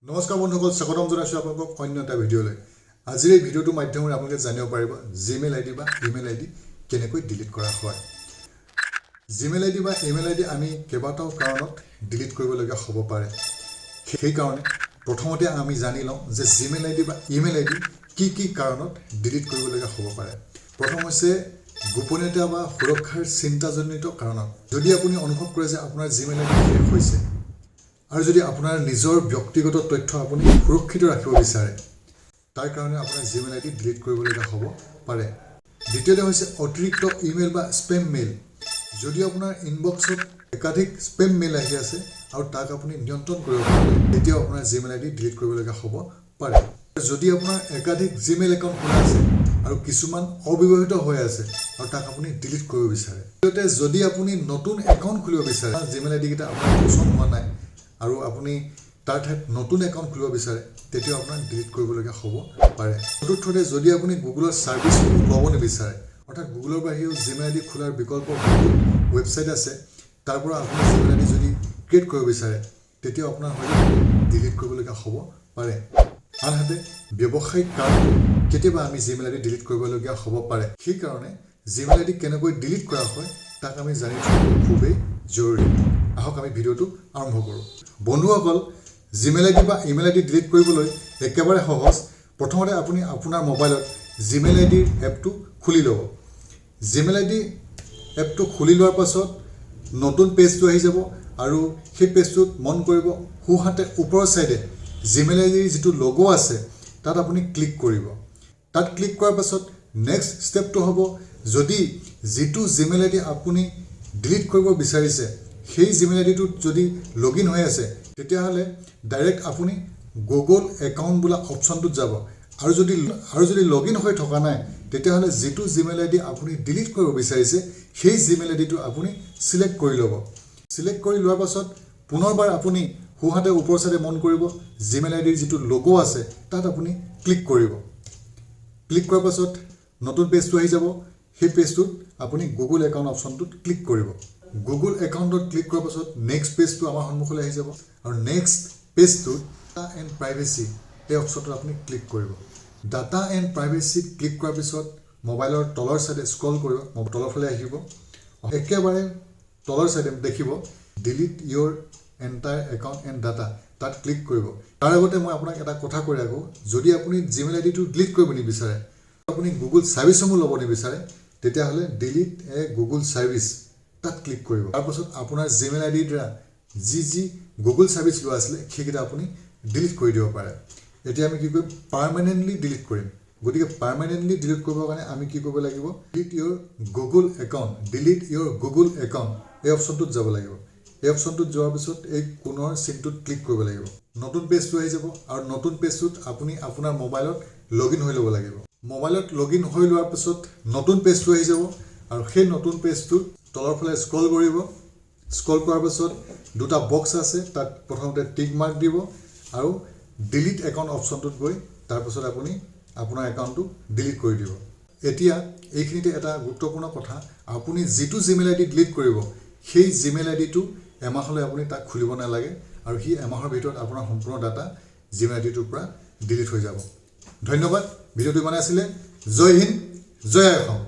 নমস্কাৰ বন্ধুসকল, স্বাগতম জনাইছোঁ আপোনালোকক অন্য এটা ভিডিঅ'লৈ। আজিৰ এই ভিডিঅ'টোৰ মাধ্যমেৰে আপোনালোকে জানিব পাৰিব জিমেইল আইডি বা ইমেইল আইডি কেনেকৈ ডিলিট কৰা হয়। জিমেইল আইডি বা ইমেইল আইডি আমি কেইবাটাও কাৰণত ডিলিট কৰিবলগীয়া হ'ব পাৰে। সেইকাৰণে প্ৰথমতে আমি জানি লওঁ যে জিমেইল আইডি বা ইমেইল আইডি কি কাৰণত ডিলিট কৰিবলগীয়া হ'ব পাৰে। প্ৰথম হৈছে গোপনীয়তা বা সুৰক্ষাৰ চিন্তাজনিত কাৰণত। যদি আপুনি অনুভৱ কৰে যে আপোনাৰ জিমেইল আইডি শেষ হৈছে আৰু যদি আপোনাৰ নিজৰ ব্যক্তিগত তথ্য আপুনি সুৰক্ষিত ৰাখিব বিচাৰে, তাৰ কাৰণে আপোনাৰ জিমেইল আইডি ডিলিট কৰিবলগীয়া হ'ব পাৰে। দ্বিতীয়তে হৈছে অতিৰিক্ত ইমেইল বা স্পেম মেইল। যদি আপোনাৰ ইনবক্সত একাধিক স্পেম মেইল আহি আছে আৰু তাক আপুনি নিয়ন্ত্ৰণ কৰিব পাৰে, তেতিয়াও আপোনাৰ জিমেইল আইডি ডিলিট কৰিবলগীয়া হ'ব পাৰে। যদি আপোনাৰ একাধিক জিমেইল একাউণ্ট খোলা আছে আৰু কিছুমান অব্যৱহৃত হৈ আছে আৰু তাক আপুনি ডিলিট কৰিব বিচাৰে। দ্বিতীয়তে যদি আপুনি নতুন একাউণ্ট খুলিব বিচাৰে, জিমেইল আইডিকেইটা আপোনাৰ পচন্দ হোৱা নাই আৰু আপুনি তাৰ ঠাইত নতুন একাউণ্ট খুলিব বিচাৰে, তেতিয়াও আপোনাক ডিলিট কৰিবলগীয়া হ'ব পাৰে। চতুৰ্থতে যদি আপুনি গুগলৰ ছাৰ্ভিচসমূহ ল'ব নিবিচাৰে, অৰ্থাৎ গুগলৰ বাহিৰেও জিমেইল আইডি খোলাৰ বিকল্প ৱেবছাইট আছে, তাৰ পৰা আপুনি জিমেইল আইডি যদি ক্ৰিয়েট কৰিব বিচাৰে, তেতিয়াও আপোনাৰ হয়তো ডিলিট কৰিবলগীয়া হ'ব পাৰে। আনহাতে ব্যৱসায়িক কাৰণত কেতিয়াবা আমি জিমেইল আইডি ডিলিট কৰিবলগীয়া হ'ব পাৰে। সেইকাৰণে জিমেইল আইডি কেনেকৈ ডিলিট কৰা হয় তাক আমি জানি থোৱাটো খুবেই জৰুৰী। আহক আমি ভিডিঅ'টো আৰম্ভ কৰোঁ। বন্ধুসকল, জিমেইল আইডি বা ইমেইল আইডি ডিলিট কৰিবলৈ একেবাৰে সহজ। প্ৰথমতে আপুনি আপোনাৰ মোবাইলত জিমেইল আইডিৰ এপটো খুলি ল'ব। জিমেইল আইডি এপটো খুলি লোৱাৰ পাছত নতুন পেজটো আহি যাব আৰু সেই পেজটোত মন কৰিব সোঁহাতে ওপৰৰ ছাইডে জিমেইল আইডিৰ যিটো লগো আছে তাত আপুনি ক্লিক কৰিব। তাত ক্লিক কৰাৰ পাছত নেক্সট ষ্টেপটো হ'ব, যদি যিটো জিমেইল আইডি আপুনি ডিলিট কৰিব বিচাৰিছে সেই জিমেইল আইডিটোত যদি লগ ইন হৈ আছে, তেতিয়াহ'লে ডাইৰেক্ট আপুনি গুগল একাউণ্ট বোলা অপশ্যনটোত যাব আৰু যদি লগ ইন হৈ থকা নাই, তেতিয়াহ'লে যিটো জিমেইল আইডি আপুনি ডিলিট কৰিব বিচাৰিছে সেই জিমেইল আইডিটো আপুনি ছিলেক্ট কৰি ল'ব। ছিলেক্ট কৰি লোৱাৰ পাছত পুনৰবাৰ আপুনি সোঁহাতে ওপৰ চাইডে মন কৰিব জিমেইল আইডিৰ যিটো লগো আছে তাত আপুনি ক্লিক কৰিব। ক্লিক কৰাৰ পাছত নতুন পেজটো আহি যাব। সেই পেজটোত আপুনি গুগল একাউণ্ট অপশ্যনটোত ক্লিক কৰিব। গুগল একাউণ্টত ক্লিক কৰাৰ পাছত নেক্সট পেজটো আমাৰ সন্মুখলৈ আহি যাব আৰু নেক্সট পেজটোত ডাটা এণ্ড প্ৰাইভেচি এই অপশ্যনটোত আপুনি ক্লিক কৰিব। ডাটা এণ্ড প্ৰাইভেচিত ক্লিক কৰাৰ পিছত মোবাইলৰ তলৰ ছাইডে স্ক্ৰল কৰিব, তলৰ ফালে আহিব। একেবাৰে তলৰ ছাইডে দেখিব delete your entire account and data, তাত ক্লিক কৰিব। তাৰ আগতে মই আপোনাক এটা কথা কৈ ৰাখোঁ, যদি আপুনি জিমেইল আইডিটো ডিলিট কৰিব নিবিচাৰে, আপুনি গুগল ছাৰ্ভিচসমূহ ল'ব নিবিচাৰে, তেতিয়াহ'লে ডিলিট এ গুগল ছাৰ্ভিচ তাত ক্লিক কৰিব। তাৰপাছত আপোনাৰ জিমেইল আইডিৰ দ্বাৰা যি গুগল ছাৰ্ভিচ লোৱা আছিলে সেইকেইটা আপুনি ডিলিট কৰি দিব পাৰে। এতিয়া আমি কি কৰিম, পাৰ্মানেণ্টলি ডিলিট কৰিম। গতিকে পাৰ্মানেণ্টলি ডিলিট কৰিবৰ কাৰণে আমি কি কৰিব লাগিব, delete your Google account, delete your Google account এই অপশ্যনটোত যাব লাগিব। এই অপশ্যনটোত যোৱাৰ পিছত এই কোণৰ চিনটোত ক্লিক কৰিব লাগিব। নতুন পেজটো আহি যাব আৰু নতুন পেজটোত আপুনি আপোনাৰ মোবাইলত লগ ইন হৈ ল'ব লাগিব। মোবাইলত লগ ইন হৈ লোৱাৰ পিছত নতুন পেজটো আহি যাব আৰু সেই নতুন পেজটোত তলৰ ফালে স্ক্ৰল কৰিব। স্ক্ৰল কৰাৰ পাছত দুটা বক্স আছে, তাত প্ৰথমতে টিক মাৰ্ক দিব আৰু ডিলিট একাউণ্ট অপশ্যনটোত গৈ তাৰপাছত আপুনি আপোনাৰ একাউণ্টটো ডিলিট কৰি দিব। এতিয়া এইখিনিতে এটা গুৰুত্বপূৰ্ণ কথা, আপুনি যিটো জিমেইল আইডি ডিলিট কৰিব সেই জিমেইল আইডিটো এমাহলৈ আপুনি তাক খুলিব নালাগে আৰু সি এমাহৰ ভিতৰত আপোনাৰ সম্পূৰ্ণ ডাটা জিমেইল আইডিটোৰ পৰা ডিলিট হৈ যাব। ধন্যবাদ। ভিডিঅ'টো ইমানে আছিলে। জয় হিন্দ, জয় অসম।